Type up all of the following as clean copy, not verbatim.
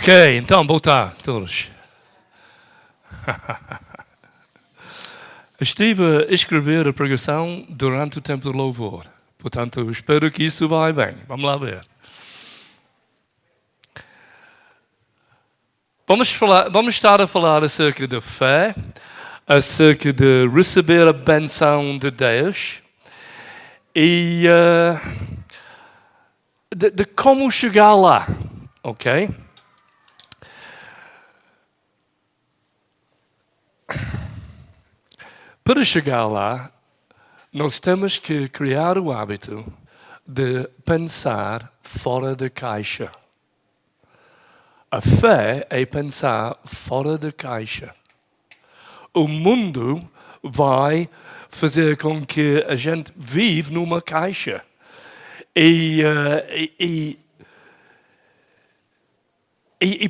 Ok, então, boa tarde a todos. Estive a escrever a pregação durante o tempo do louvor. Portanto, espero que isso vai bem. Vamos lá ver. Vamos estar a falar acerca da fé, acerca de receber a benção de Deus e de como chegar lá, ok? Para chegar lá, nós temos que criar o hábito de pensar fora da caixa. A fé é pensar fora da caixa. O mundo vai fazer com que a gente vive numa caixa. E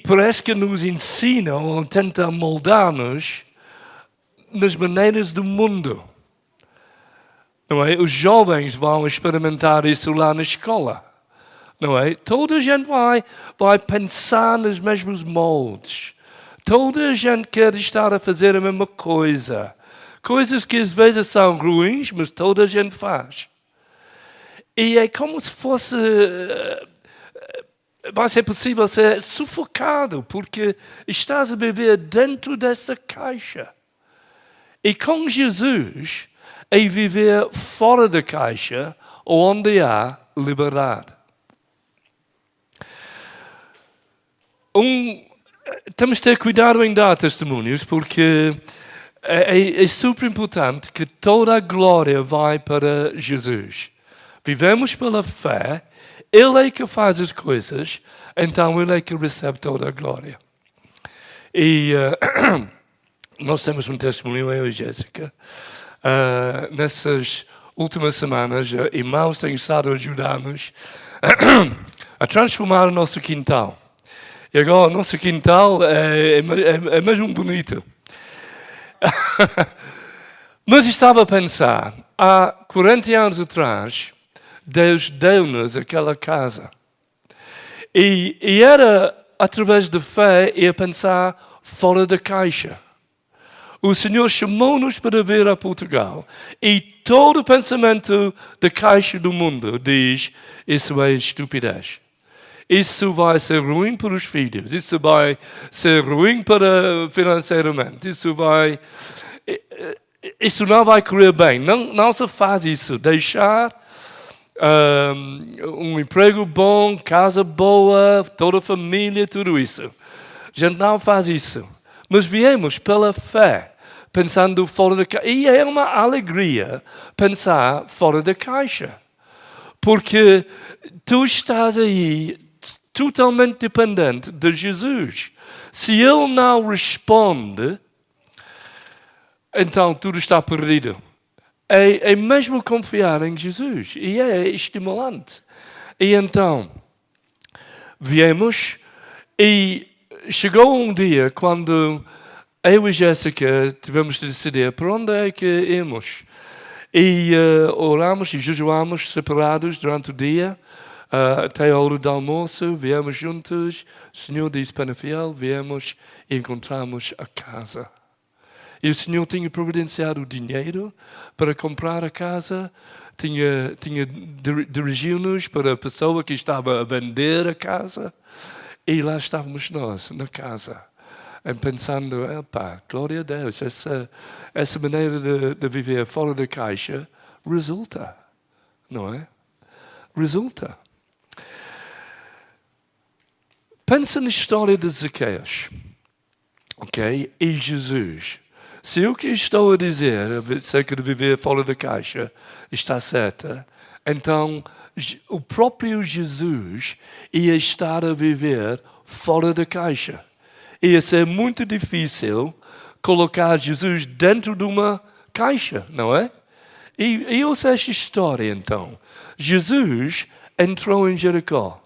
parece que nos ensinam ou tentam moldar-nos nas maneiras do mundo. Não é? Os jovens vão experimentar isso lá na escola. Não é? Toda a gente vai pensar nos mesmos moldes. Toda a gente quer estar a fazer a mesma coisa. Coisas que às vezes são ruins, mas toda a gente faz. E é como se fosse... vai ser possível ser sufocado, porque estás a viver dentro dessa caixa. E com Jesus, é viver fora da caixa, onde há liberdade. Temos de ter cuidado em dar testemunhos, porque é super importante que toda a glória vai para Jesus. Vivemos pela fé, Ele é que faz as coisas, então Ele é que recebe toda a glória. E nós temos um testemunho, eu e Jéssica. Nessas últimas semanas, irmãos têm estado a ajudar-nos a transformar o nosso quintal. E agora o nosso quintal é mesmo bonito. Mas estava a pensar, há 40 anos atrás, Deus deu-nos aquela casa. E era através da fé e a pensar fora da caixa. O Senhor chamou-nos para vir a Portugal e todo o pensamento da caixa do mundo diz: isso é estupidez. Isso vai ser ruim para os filhos. Isso vai ser ruim para financeiramente. Isso não vai correr bem. Não se faz isso. Deixar um emprego bom, casa boa, toda a família, tudo isso. A gente não faz isso. Mas viemos pela fé, pensando fora da caixa. E é uma alegria pensar fora da caixa. Porque tu estás aí totalmente dependente de Jesus. Se Ele não responde, então tudo está perdido. É mesmo confiar em Jesus. E é estimulante. E então, viemos e chegou um dia quando eu e Jéssica tivemos de decidir para onde é que íamos. E oramos e jejuamos separados durante o dia, até a hora do almoço, viemos juntos. O Senhor disse para fiel, viemos e encontramos a casa. E o Senhor tinha providenciado o dinheiro para comprar a casa, tinha dirigido-nos para a pessoa que estava a vender a casa, e lá estávamos nós, na casa. Pensando, glória a Deus, essa maneira de viver fora da caixa resulta, não é? Resulta. Pensa na história de Zaqueus, ok? E Jesus. Se o que estou a dizer acerca de viver fora da caixa está certo, então o próprio Jesus ia estar a viver fora da caixa. Ia ser muito difícil colocar Jesus dentro de uma caixa, não é? E ouça esta história, então. Jesus entrou em Jericó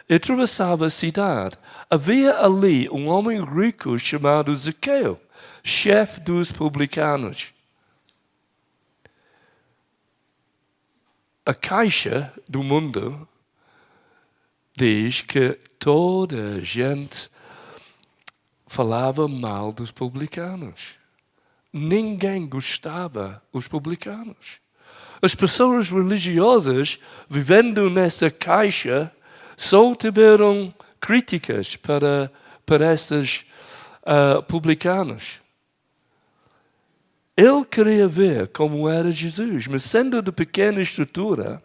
e atravessava a cidade. Havia ali um homem rico chamado Zaqueu, chefe dos publicanos. A caixa do mundo diz que toda a gente falava mal dos publicanos. Ninguém gostava dos publicanos. As pessoas religiosas, vivendo nessa caixa, só tiveram críticas para esses publicanos. Ele queria ver como era Jesus, mas sendo de pequena estatura,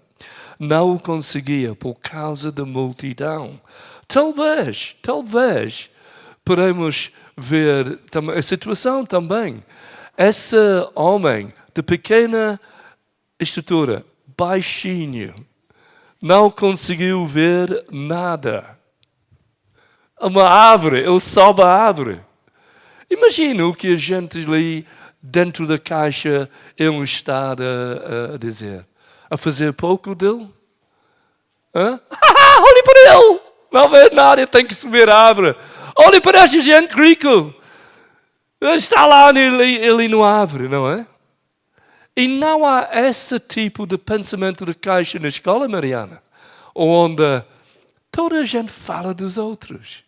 não o conseguia por causa da multidão. Talvez podemos ver a situação também. Esse homem de pequena estatura, baixinho, não conseguiu ver nada. Uma árvore, ele sobe a árvore. Imagina o que a gente ali dentro da caixa ele está a dizer. A fazer pouco dele? Hã? Olhe para ele! Não vê nada, tem que subir a árvore. Olhe para essa gente rico. Está lá ele na árvore, não é? E não há esse tipo de pensamento de caixa na escola, Mariana, onde toda a gente fala dos outros.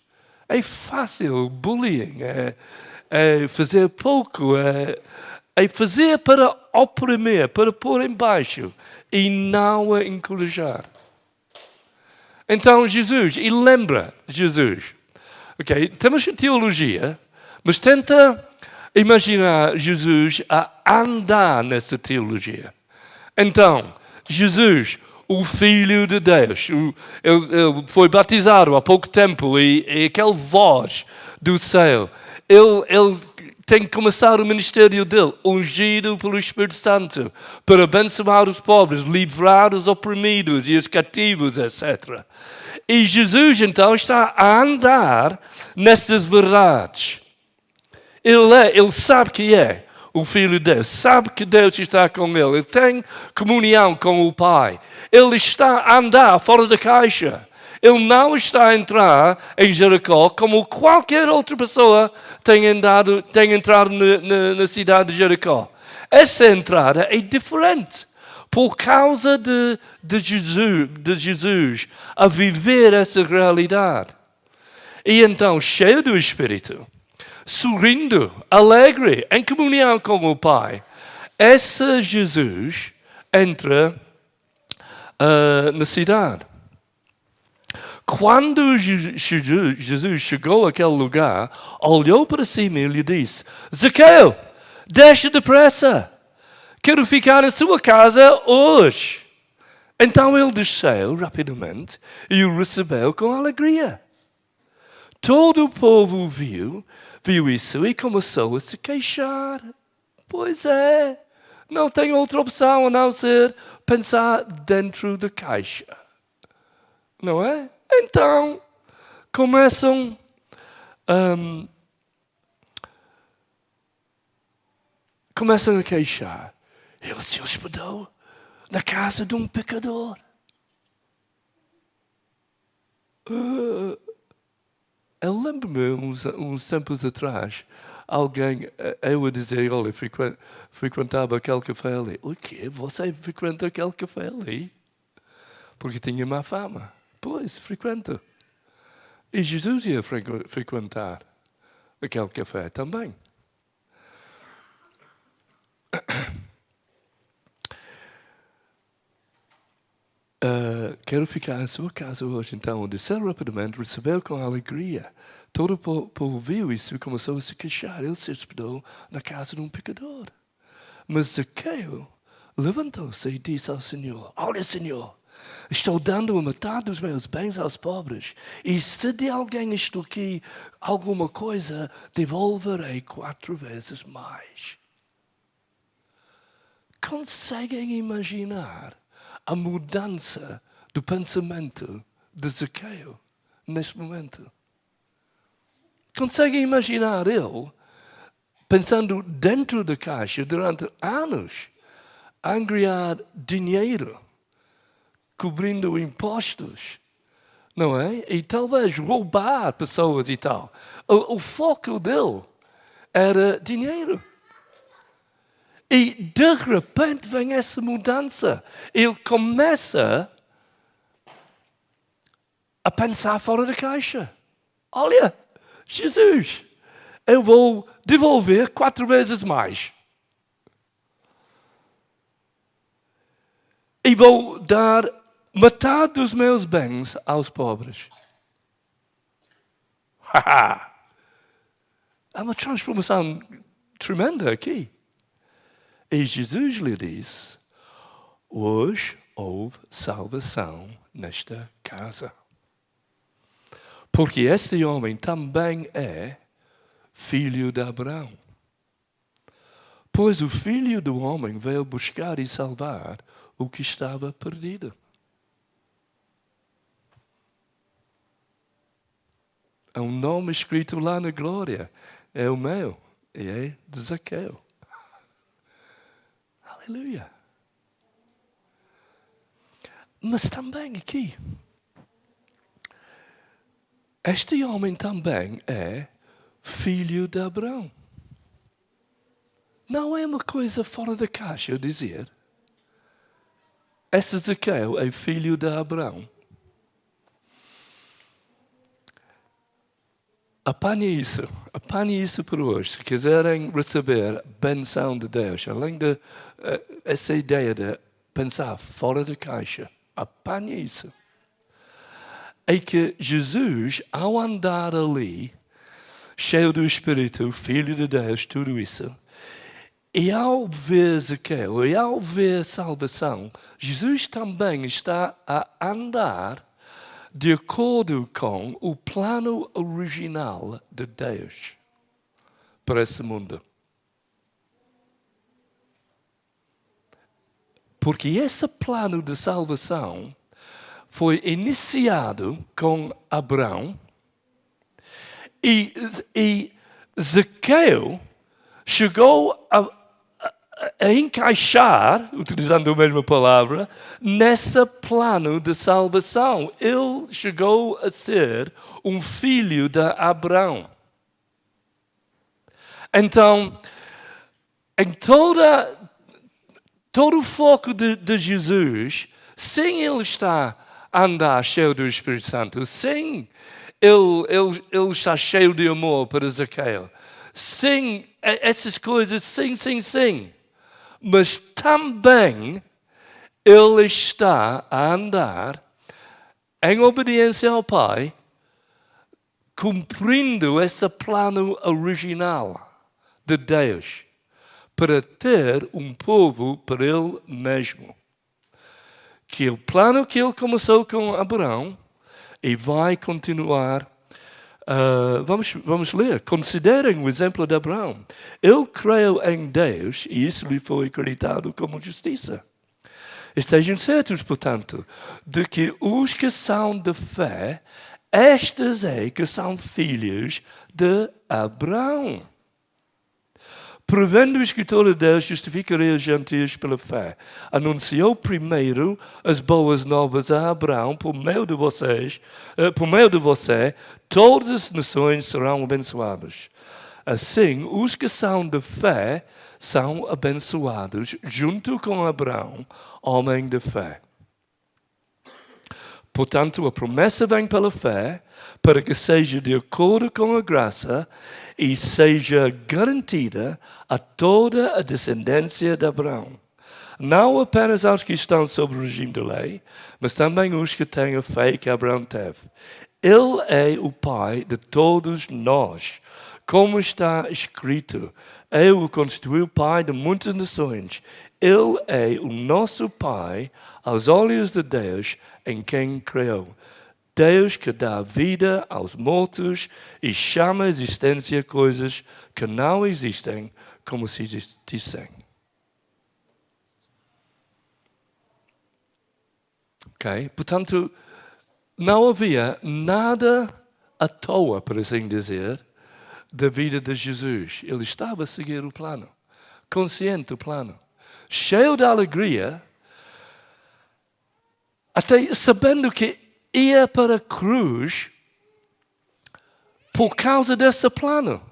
É fácil, bullying, é fazer pouco, é fazer para oprimir, para pôr em baixo e não a encorajar. Então Jesus, e lembra Jesus, ok? Temos teologia, mas tenta imaginar Jesus a andar nessa teologia. Então, Jesus, o Filho de Deus, ele foi batizado há pouco tempo e aquela voz do céu, ele tem que começar o ministério dele, ungido pelo Espírito Santo, para abençoar os pobres, livrar os oprimidos e os cativos, etc. E Jesus, então, está a andar nessas verdades. Ele sabe que é o Filho de Deus, sabe que Deus está com ele tem comunhão com o Pai. Ele está a andar fora da caixa. Ele não está a entrar em Jericó como qualquer outra pessoa tem entrado na cidade de Jericó. Essa entrada é diferente por causa de Jesus a viver essa realidade. E então, cheio do Espírito, sorrindo, alegre, em comunhão com o Pai, esse Jesus entra na cidade. Quando Jesus chegou àquele lugar, olhou para cima e lhe disse: Zaqueu, desce depressa, quero ficar na sua casa hoje. Então ele desceu rapidamente e o recebeu com alegria. Todo o povo viu isso e começou a se queixar. Pois é, não tem outra opção a não ser pensar dentro da caixa. Não é? Então, começam a queixar. Ele se hospedou na casa de um pecador. Eu lembro-me, uns tempos atrás, alguém, eu a dizer, olha, frequentava aquele café ali. O quê? Você frequenta aquele café ali? Porque tinha má fama. Pois, frequento. E Jesus ia frequentar aquele café também. Quero ficar em sua casa hoje, então. Desceu rapidamente, recebeu com alegria. Todo o povo viu isso e começou a se queixar. Ele se hospedou na casa de um pecador. Mas Zaqueu levantou-se e disse ao Senhor: Olha, Senhor, estou dando a metade dos meus bens aos pobres. E se de alguém isto aqui alguma coisa, devolverei 4 vezes mais. Conseguem imaginar a mudança do pensamento de Zaqueu neste momento? Conseguem imaginar ele pensando dentro da caixa durante anos, a angriar dinheiro, cobrindo impostos, não é? E talvez roubar pessoas e tal. O foco dele era dinheiro. E de repente vem essa mudança. Ele começa a pensar fora da caixa. Olha, Jesus, eu vou devolver 4 vezes mais. E vou dar metade dos meus bens aos pobres. Há uma transformação tremenda aqui. E Jesus lhe disse, hoje houve salvação nesta casa. Porque este homem também é filho de Abraão. Pois o Filho do Homem veio buscar e salvar o que estava perdido. Há um nome escrito lá na glória. É o meu. E é de Zaqueu. Aleluia. Mas também aqui. Este homem também é filho de Abraão. Não é uma coisa fora da caixa eu dizer. Esse Zaqueu é filho de Abraão. Apanhe isso por hoje. Se quiserem receber a benção de Deus, além de essa ideia de pensar fora da caixa, apanhe isso. É que Jesus, ao andar ali, cheio do Espírito, Filho de Deus, tudo isso, e ao ver Zaqueu, e ao ver a salvação, Jesus também está a andar de acordo com o plano original de Deus para esse mundo. Porque esse plano de salvação foi iniciado com Abraão e Zaqueu chegou a encaixar, utilizando a mesma palavra, nesse plano de salvação. Ele chegou a ser um filho de Abraão. Então, em todo o foco de Jesus, sem ele estar a andar cheio do Espírito Santo, sem ele estar cheio de amor para Zaqueu, sem essas coisas, sim. Mas também ele está a andar em obediência ao Pai, cumprindo esse plano original de Deus, para ter um povo para ele mesmo. Que o plano que ele começou com Abraão e vai continuar. Vamos ler. Considerem o exemplo de Abraão. Ele creu em Deus e isso lhe foi acreditado como justiça. Estejam certos, portanto, de que os que são de fé, estes é que são filhos de Abraão. Prevendo o escritor de Deus, justificaria os gentios pela fé. Anunciou primeiro as boas novas a Abraão, por meio de você, todas as nações serão abençoadas. Assim, os que são de fé são abençoados, junto com Abraão, homem de fé. Portanto, a promessa vem pela fé, para que seja de acordo com a graça e seja garantida a toda a descendência de Abraão. Não apenas aos que estão sob o regime da lei, mas também os que têm a fé que Abraão teve. Ele é o Pai de todos nós, como está escrito. Eu o constituí Pai de muitas nações. Ele é o nosso Pai aos olhos de Deus em quem creu. Deus que dá vida aos mortos e chama a existência coisas que não existem como se existissem. Ok? Portanto, não havia nada à toa, por assim dizer, da vida de Jesus. Ele estava a seguir o plano, consciente do plano, cheio de alegria, até sabendo que ia para a cruz por causa desse plano.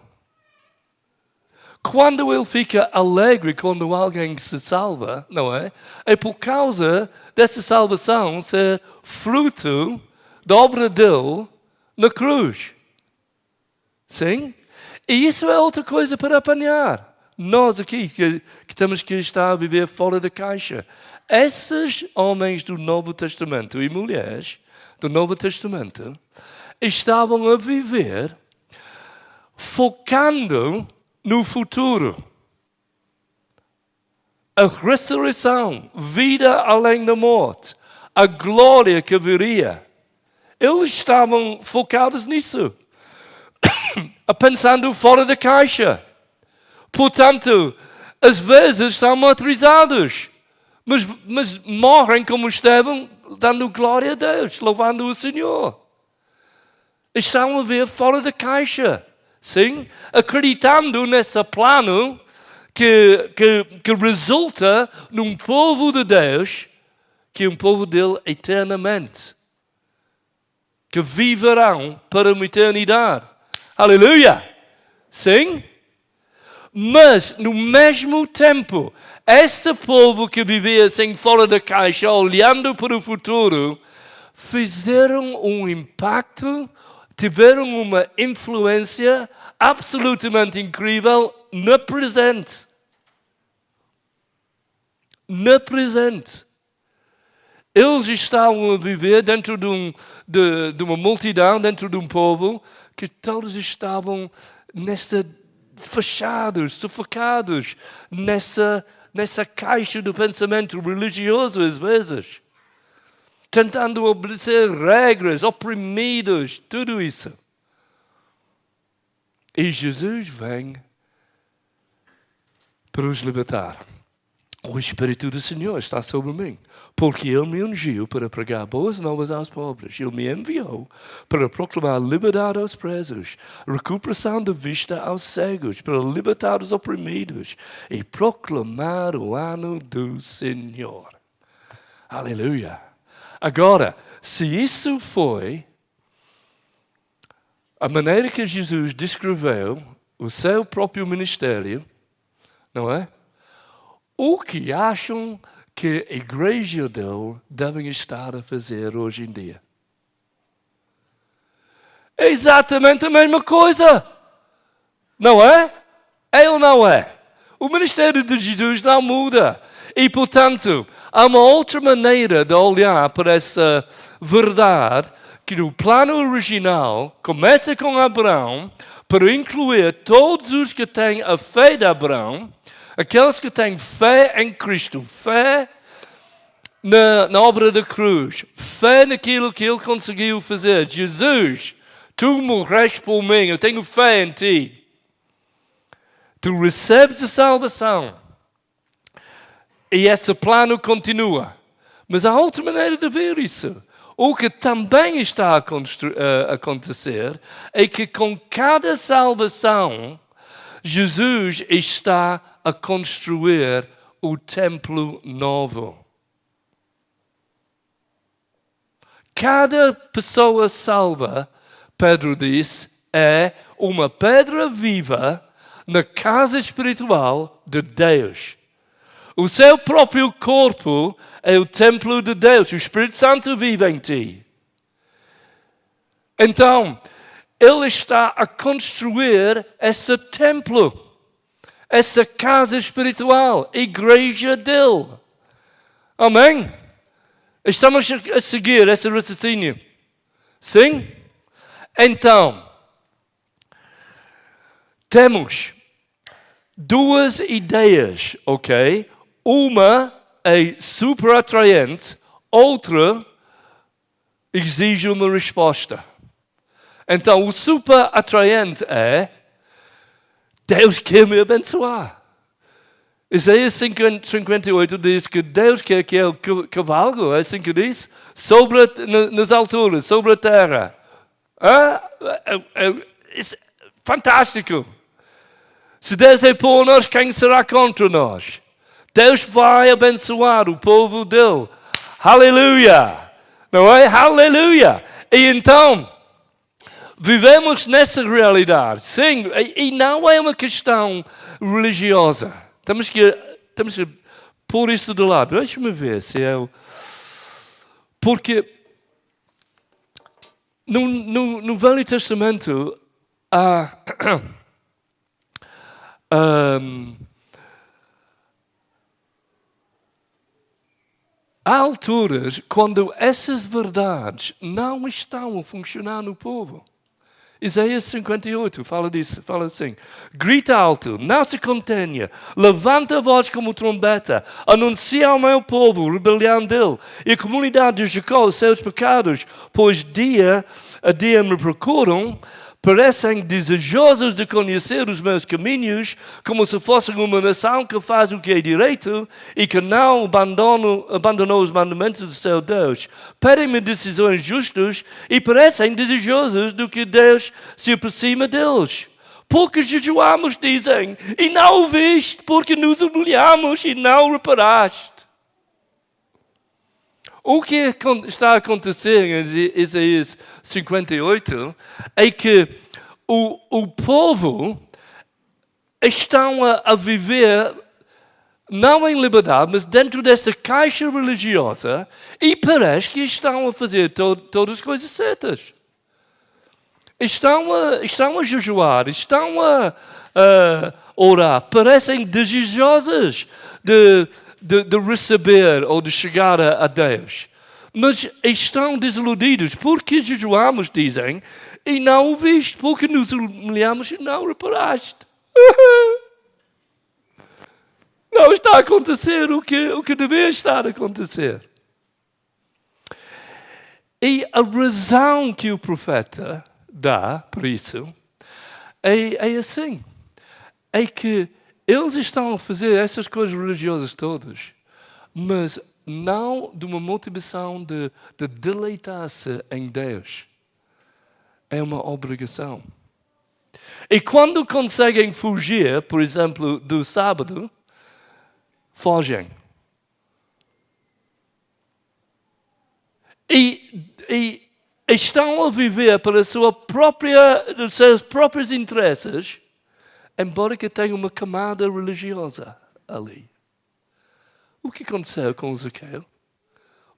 Quando ele fica alegre quando alguém se salva, não é? É por causa dessa salvação ser fruto da obra dele na cruz. Sim? E isso é outra coisa para apanhar. Nós aqui, que temos que estar a viver fora da caixa. Esses homens do Novo Testamento e mulheres do Novo Testamento estavam a viver focando no futuro. A ressurreição, vida além da morte, a glória que viria. Eles estavam focados nisso, pensando fora da caixa. Portanto, às vezes estão martirizados, mas morrem como Estevão, dando glória a Deus, louvando o Senhor. Estão a ver fora da caixa, sim? Acreditando nesse plano que resulta num povo de Deus, que é um povo dele eternamente, que viverão para uma eternidade. Aleluia! Sim? Mas, no mesmo tempo, este povo que vivia assim fora da caixa, olhando para o futuro, fizeram um impacto, tiveram uma influência absolutamente incrível no presente. No presente. Eles estavam a viver dentro de uma multidão, dentro de um povo, que todos estavam fechados, sufocados, nessa caixa do pensamento religioso, às vezes. Tentando obedecer regras, oprimidos, tudo isso. E Jesus vem para os libertar. O Espírito do Senhor está sobre mim, porque Ele me ungiu para pregar boas novas aos pobres. Ele me enviou para proclamar liberdade aos presos, recuperação de vista aos cegos, para libertar os oprimidos e proclamar o ano do Senhor. Aleluia! Agora, se isso foi a maneira que Jesus descreveu o seu próprio ministério, não é? O que acham que a igreja dele deve estar a fazer hoje em dia? É exatamente a mesma coisa. Não é? É ou não é? O ministério de Jesus não muda. E, portanto, há uma outra maneira de olhar para essa verdade que no plano original começa com Abraão para incluir todos os que têm a fé de Abraão, aqueles que têm fé em Cristo, fé na obra da cruz, fé naquilo que Ele conseguiu fazer. Jesus, Tu morreste por mim, eu tenho fé em Ti. Tu recebes a salvação. E esse plano continua. Mas há outra maneira de ver isso. O que também está a acontecer é que com cada salvação, Jesus está a construir o templo novo. Cada pessoa salva, Pedro disse, é uma pedra viva na casa espiritual de Deus. O seu próprio corpo é o templo de Deus. O Espírito Santo vive em ti. Então, Ele está a construir esse templo, essa casa espiritual, a igreja dele. Amém? Estamos a seguir esse raciocínio. Sim? Então, temos duas ideias, ok? Uma é super atraente, outra exige uma resposta. Então, o super atraente é Deus quer me abençoar. Isaías 58 diz que Deus quer que eu cavalgue, é assim que diz, nas alturas, sobre a terra. É fantástico. Se Deus é por nós, quem será contra nós? Deus vai abençoar o povo dele. Aleluia! Não é? Aleluia! E então, vivemos nessa realidade. Sim, e não é uma questão religiosa. Temos que pôr isso de lado. Deixa-me ver se eu... Porque no Velho Testamento há Há alturas quando essas verdades não estão a funcionar no povo. Isaías 58 fala disso, fala assim: grita alto, não se contenha, levanta a voz como trombeta, anuncia ao meu povo a rebelião dele e a comunidade de Jacó os seus pecados, pois dia a dia me procuram, parecem desejosos de conhecer os meus caminhos, como se fossem uma nação que faz o que é direito e que não abandonou os mandamentos do seu Deus. Pedem-me decisões justas e parecem desejosos do que Deus se aproxima deles. Porque jejuamos, dizem, e não o viste, porque nos humilhamos e não reparaste. O que está a acontecer em Isaías 58 é que o povo estão a viver não em liberdade, mas dentro dessa caixa religiosa e parece que estão a fazer todas as coisas certas. Estão a jejuar, estão a orar, parecem desejosas de receber ou de chegar a Deus. Mas estão desiludidos porque jejuamos, dizem, e não o viste, porque nos humilhamos e não reparaste. Não está a acontecer o que devia estar a acontecer. E a razão que o profeta dá por isso é assim. É que eles estão a fazer essas coisas religiosas todas, mas não de uma motivação de deleitar-se em Deus. É uma obrigação. E quando conseguem fugir, por exemplo, do sábado, fogem. E estão a viver para os seus próprios interesses, embora que tenha uma camada religiosa ali. O que aconteceu com Zaqueu?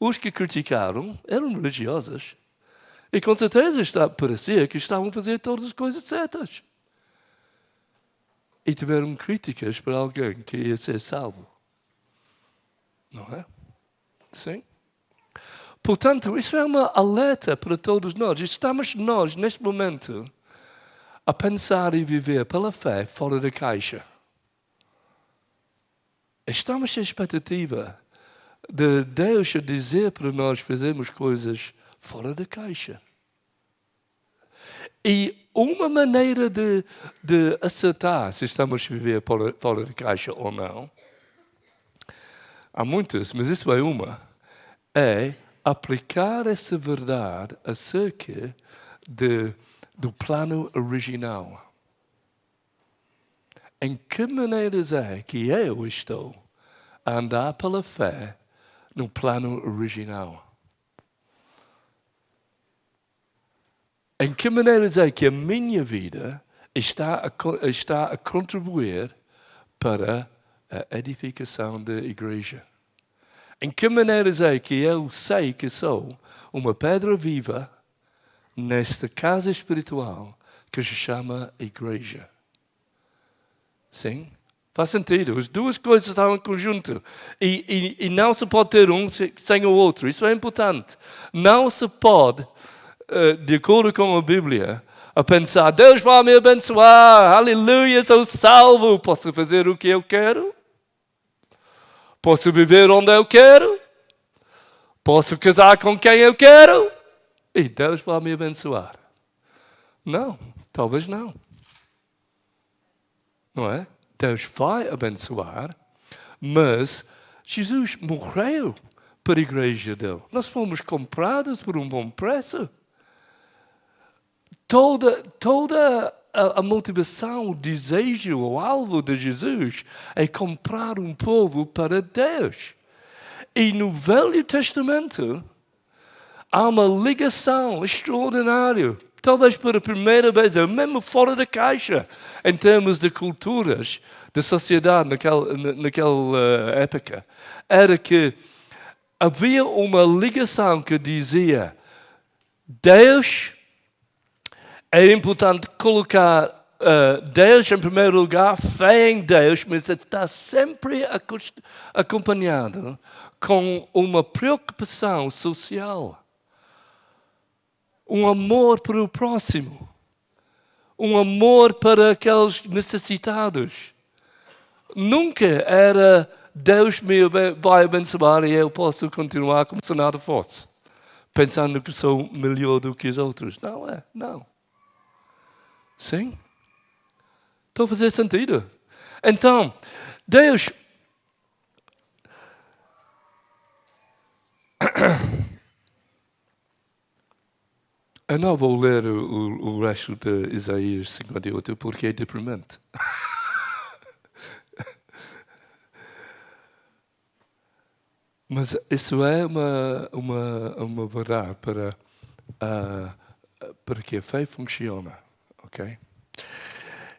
Os que criticaram eram religiosos. E com certeza parecia que estavam a fazer todas as coisas certas. E tiveram críticas para alguém que ia ser salvo. Não é? Sim? Portanto, isso é uma alerta para todos nós. Estamos nós, neste momento, a pensar e viver pela fé fora da caixa. Estamos à expectativa de Deus a dizer para nós fazermos coisas fora da caixa. E uma maneira de acertar se estamos a viver fora da caixa ou não, há muitas, mas isso é uma, é aplicar essa verdade acerca do plano original. Em que maneiras é que eu estou a andar pela fé no plano original? Em que maneiras é que a minha vida está a contribuir para a edificação da igreja? Em que maneiras é que eu sei que sou uma pedra viva nesta casa espiritual que se chama igreja? Sim? Faz sentido. As duas coisas estão em conjunto. E não se pode ter um sem o outro. Isso é importante. Não se pode, de acordo com a Bíblia, a pensar, Deus vai me abençoar, aleluia, sou salvo, posso fazer o que eu quero? Posso viver onde eu quero? Posso casar com quem eu quero? E Deus vai me abençoar. Não, talvez não. Não é? Deus vai abençoar, mas Jesus morreu para a igreja dele. Nós fomos comprados por um bom preço. Toda a motivação, o desejo, o alvo de Jesus é comprar um povo para Deus. E no Velho Testamento há uma ligação extraordinária. Talvez pela primeira vez, mesmo fora da caixa, em termos de culturas, da sociedade naquela época, era que havia uma ligação que dizia: Deus, é importante colocar Deus em primeiro lugar, fé em Deus, mas está sempre acompanhado com uma preocupação social, um amor para o próximo, um amor para aqueles necessitados. Nunca era Deus me vai abençoar e eu posso continuar como se nada fosse, pensando que sou melhor do que os outros. Não é, não. Sim? Estou a fazer sentido? Então, Deus... Eu não vou ler o resto de Isaías 58 porque é deprimente. Mas isso é uma verdade para que a fé funcione, ok?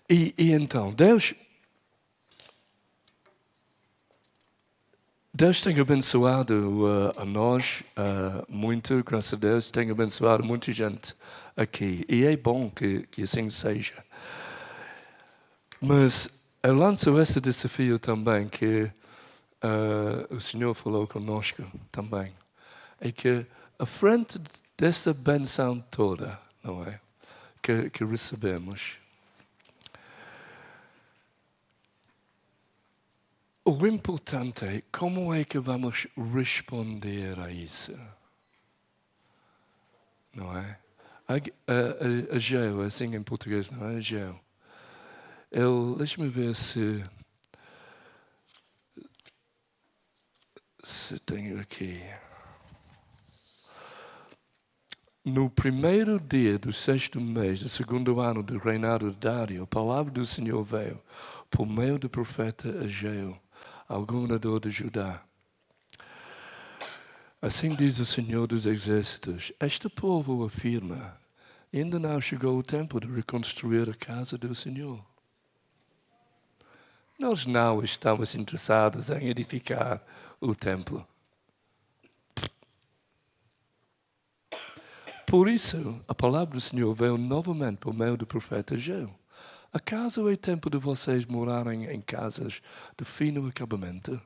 E então, Deus tem abençoado a nós muito, graças a Deus, tem abençoado muita gente aqui. E é bom que assim seja. Mas eu lanço esse desafio também que o Senhor falou conosco também. É que à frente dessa benção toda, não é? Que recebemos, o importante é como é que vamos responder a isso. Não é? Ageu, assim em português, não é? Ageu. Deixa-me ver se tenho aqui. No primeiro dia do 6º mês do 2º ano do reinado de Dário, a palavra do Senhor veio por meio do profeta Ageu, ao governador de Judá. Assim diz o Senhor dos Exércitos: este povo afirma, ainda não chegou o tempo de reconstruir a casa do Senhor. Nós não estamos interessados em edificar o templo. Por isso, a palavra do Senhor veio novamente por meio do profeta Ageu. Acaso é tempo de vocês morarem em casas de fino acabamento,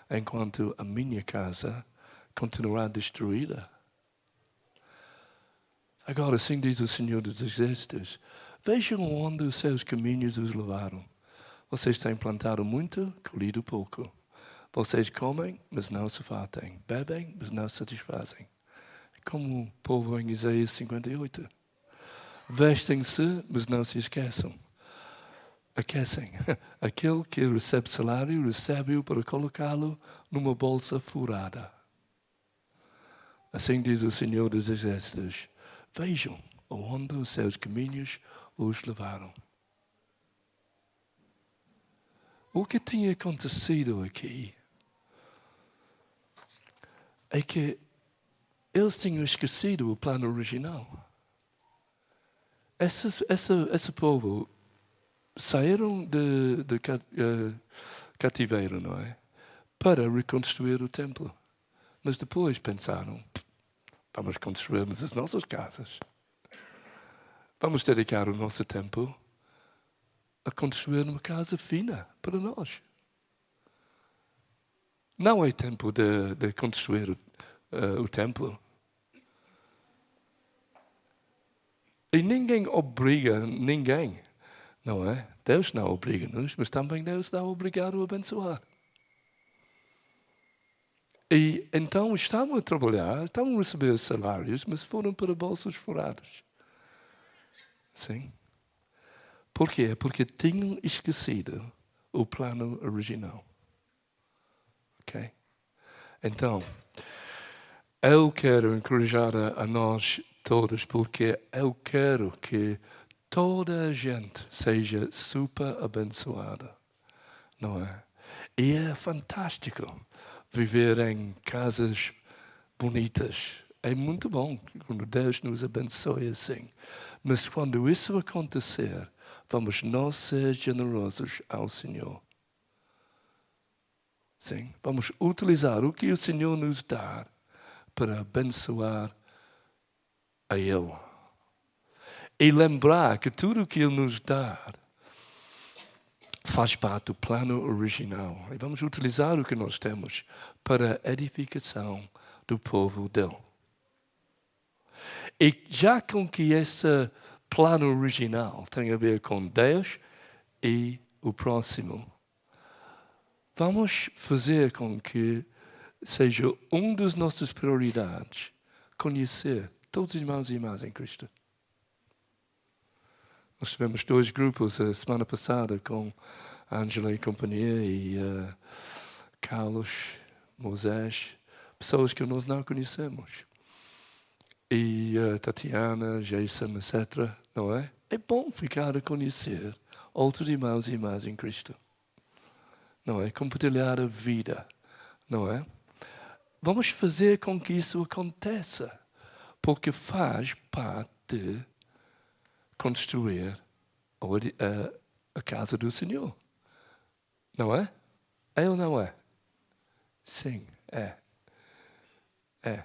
enquanto a minha casa continuará destruída? Agora, assim diz o Senhor dos Exércitos: vejam onde os seus caminhos os levaram. Vocês têm plantado muito, colhido pouco. Vocês comem, mas não se fartem. Bebem, mas não se satisfazem. Como o povo em Isaías 58. Vestem-se, mas não se aquecem. Aquele que recebe salário, recebe-o para colocá-lo numa bolsa furada. Assim diz o Senhor dos Exércitos: vejam aonde os seus caminhos os levaram. O que tem acontecido aqui é que eles tinham esquecido o plano original. Esse povo saíram de cativeiro, não é? Para reconstruir o templo. Mas depois pensaram: vamos construirmos as nossas casas. Vamos dedicar o nosso tempo a construir uma casa fina para nós. Não é tempo de construir o templo. E ninguém obriga ninguém, não é? Deus não obriga-nos, mas também Deus não é obrigado a abençoar. E então estavam a trabalhar, estavam a receber salários, mas foram para bolsos furados. Sim. Por quê? Porque tinham esquecido o plano original. Ok? Então, eu quero encorajar a nós todos, porque eu quero que toda a gente seja super abençoada, não é? E é fantástico viver em casas bonitas. É muito bom quando Deus nos abençoe assim. Mas quando isso acontecer, vamos nós ser generosos ao Senhor. Sim, vamos utilizar o que o Senhor nos dá para abençoar a Ele. E lembrar que tudo o que Ele nos dá faz parte do plano original. E vamos utilizar o que nós temos para a edificação do povo dele. E já com que esse plano original tem a ver com Deus e o próximo, vamos fazer com que seja uma das nossas prioridades conhecer todos os irmãos e irmãs em Cristo. Nós tivemos 2 grupos a semana passada com Ângela e companhia e Carlos, Moisés, pessoas que nós não conhecemos. E Tatiana, Jason, etc. Não é? É bom ficar a conhecer outros irmãos e irmãs em Cristo. Não é? Compartilhar a vida. Não é? Vamos fazer com que isso aconteça. Porque faz parte de construir a casa do Senhor. Não é? É ou não é? Sim, é. É.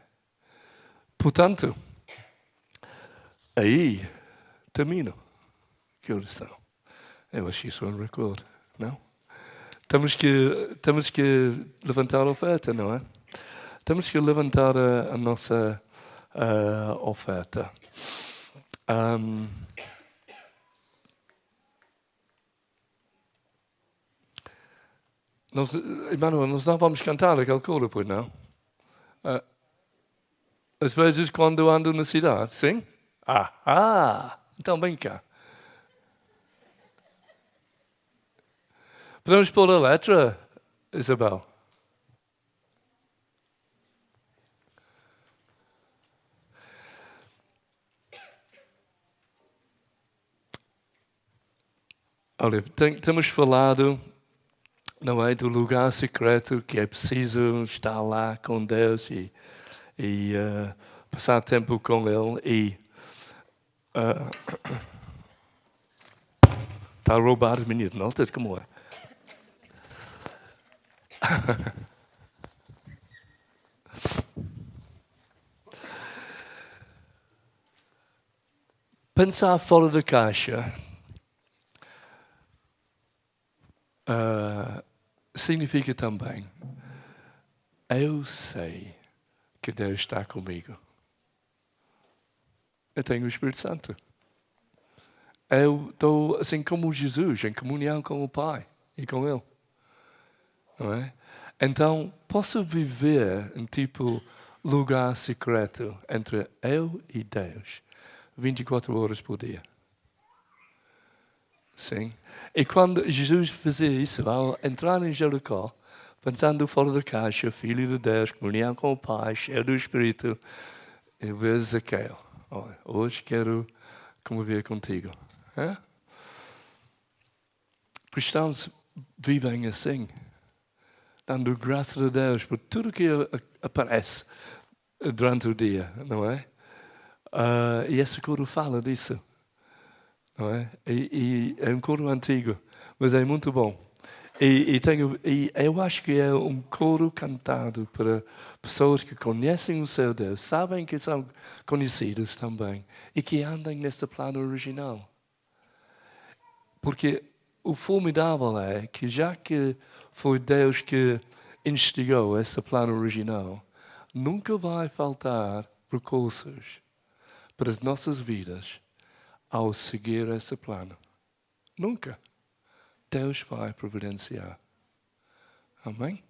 Portanto, aí termino. Que horas são? Eu acho que isso é um recorde, não? Temos que levantar a oferta, não é? Temos que levantar a nossa oferta. Emmanuel, nós não vamos cantar aquele coro, pois não? Às vezes quando ando na cidade, sim? Então vem cá. Podemos pôr a letra, Isabel? Olha, temos falado, não é, do lugar secreto que é preciso estar lá com Deus e passar tempo com Ele e está a roubar as minhas notas, como é? Pensar fora da caixa significa também, eu sei que Deus está comigo. Eu tenho o Espírito Santo. Eu estou, assim como Jesus, em comunhão com o Pai e com Ele. Não é? Então, posso viver em tipo lugar secreto entre eu e Deus 24 horas por dia. Sim. E quando Jesus fazia isso, ao entrar em Jericó, pensando fora da caixa, filho de Deus, comunhão com o Pai, cheio do Espírito, eu vejo Zaqueu. Olha, hoje quero conviver contigo. É? Cristãos vivem assim, dando graças a Deus por tudo que aparece durante o dia, não é? E esse coro fala disso, não é? E é um coro antigo, mas é muito bom. E eu acho que é um coro cantado para pessoas que conhecem o seu Deus, sabem que são conhecidos também e que andam nesse plano original. Porque o formidável é que já que foi Deus que instigou esse plano original, nunca vai faltar recursos para as nossas vidas ao seguir esse plano. Nunca. Deus vai providenciar. Amém?